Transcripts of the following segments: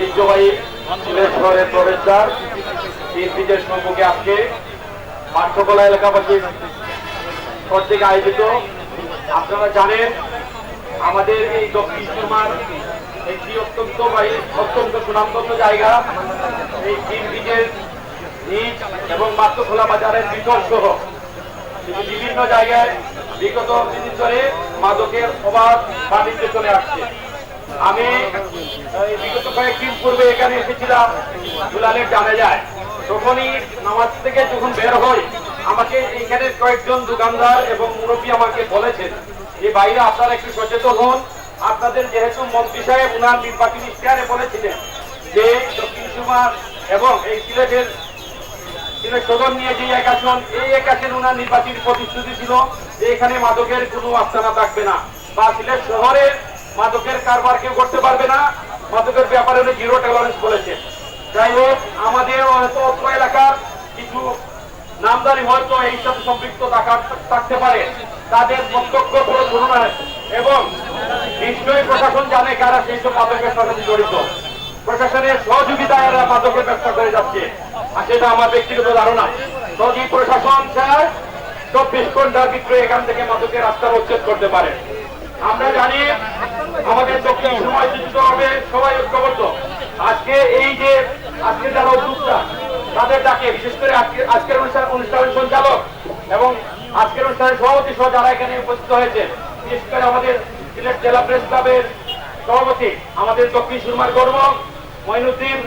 ঐতিহ্যবাহী সিলেট শহরের প্রবেশদ্বার বিএনপিদের সম্মুখে আজকে পাঠ্যকলা এলাকাবাসী কর্তৃক আয়োজিত। আপনারা জানেন আমাদের এই দক্ষিণ সুরমার একটি অত্যন্ত সুনামধন্য জায়গা এই বিএনপিদের নিজ এবং মাত্রখোলা বাজারের ভিতর সহ বিভিন্ন জায়গায় বিগত দিন ধরে মাদকের অবাধ বাণিজ্য চলে আসছে। আমি বিগত কয়েকদিন পূর্বে এখানে এসেছিলাম দুলালের জানাজায়। তখনই নামাজ থেকে যখন বের হই আমাকে এখানে কয়েকজন দোকানদার এবং মুরব্বী আমাকে বলেছেন যে বাইরে আপনারা একটু সচেতন হন। আপনাদের যেহেতু মন্ত্রী সাহেব উনার নির্বাচনী ইশতেহারে বলেছিলেন যে দক্ষিণ সুরমা এবং এই সিলেট সদর নিয়ে যে এক আসন, এই এক আসন ওনার নির্বাচনী প্রতিশ্রুতি ছিল যে এখানে মাদকের কোনো আস্তানা থাকবে না বা সিলেট শহরে মাদকের কারবার কেউ করতে পারবে না, মাদকের ব্যাপারে উনি জিরো টলারেন্স বলেছেন। যাই হোক, আমাদের হয়তো অত্র এলাকার কিছু নামদারি হয়তো এই সাথে সম্পৃক্ত থাকতে পারে, তাদের প্রত্যক্ষ কোনো তুলনা এবং নিশ্চয়ই প্রশাসন জানে কারা সেই সব মাদকের সাথে জড়িত। প্রশাসনের সহযোগিতায় এরা মাদকের ব্যবসা করে যাচ্ছে, আর সেটা আমার ব্যক্তিগত ধারণা। যদি প্রশাসন চায় 24 ঘন্টার ভিতরে এখান থেকে মাদকের রাস্তা উচ্ছেদ করতে পারে। আমরা জানি আমাদের দক্ষিণ সময় যুক্ত হবে, সবাই ঐক্যবদ্ধ। আজকে এই যে আজকে যারা উদ্যোক্তা তাদের ডাকে, বিশেষ করে আজকের অনুষ্ঠানের সঞ্চালক এবং আজকের অনুষ্ঠানের সভাপতি সহ যারা এখানে উপস্থিত হয়েছে, বিশেষ করে আমাদের সিলেট জেলা প্রেস ক্লাবের সভাপতি, আমাদের দক্ষিণ সুরমার গর্ব মঈনুদ্দিন,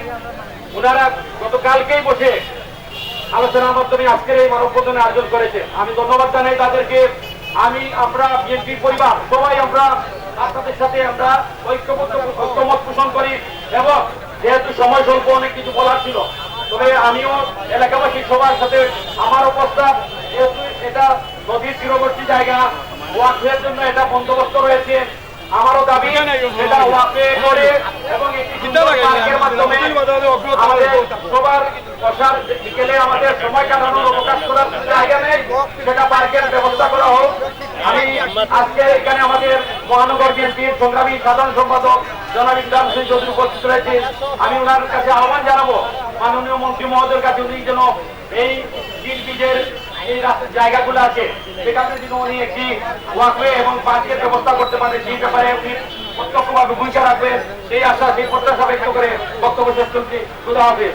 ওনারা গতকালকেই বসে আলোচনার মাধ্যমে আজকের এই মানববন্ধনে আয়োজন করেছে। আমি ধন্যবাদ জানাই তাদেরকে। আমরা বিএনপি পরিবার সবাই আমরা আপনাদের সাথে আমরা ঐক্যমত পোষণ করি এবং যেহেতু সময় স্বল্প অনেক কিছু বলার ছিল, তবে আমিও এলাকাবাসী সবার সাথে আমার প্রস্তাব, যেহেতু এটা নদীর তীরবর্তী জায়গা, ওয়াকফের জন্য এটা বন্দোবস্ত রয়েছে, আমারও দাবি এটা ওয়াকফে করে এবং পার্কের মাধ্যমে আমাদের সবার বসার বিকেলে আমাদের সময় কাটানোর অবকাশ করার জায়গা নেই, সেটা পার্কের ব্যবস্থা করা হোক। আমি আজকে এখানে আমাদের মহানগর বিএনপির সংগ্রামী সাধারণ সম্পাদক জনাব ইমরান হোসেন চৌধুরী উপস্থিত রয়েছে। আমি ওনার কাছে আহ্বান জানাবো মাননীয় মন্ত্রী মহোদয়ের কাছে, উনি যেন এই বিএনপিদের এই জায়গাগুলো আছে সেখানে যেন উনি একটি ওয়াকওয়ে এবং পার্কের ব্যবস্থা করতে পারে, সেই ব্যাপারে উনি প্রত্যক্ষভাবে ভূমিকা রাখবেন, সেই আশা সেই প্রত্যাশা ব্যক্ত করে বক্তব্য শেষ করছি। খুদা হাফেজ।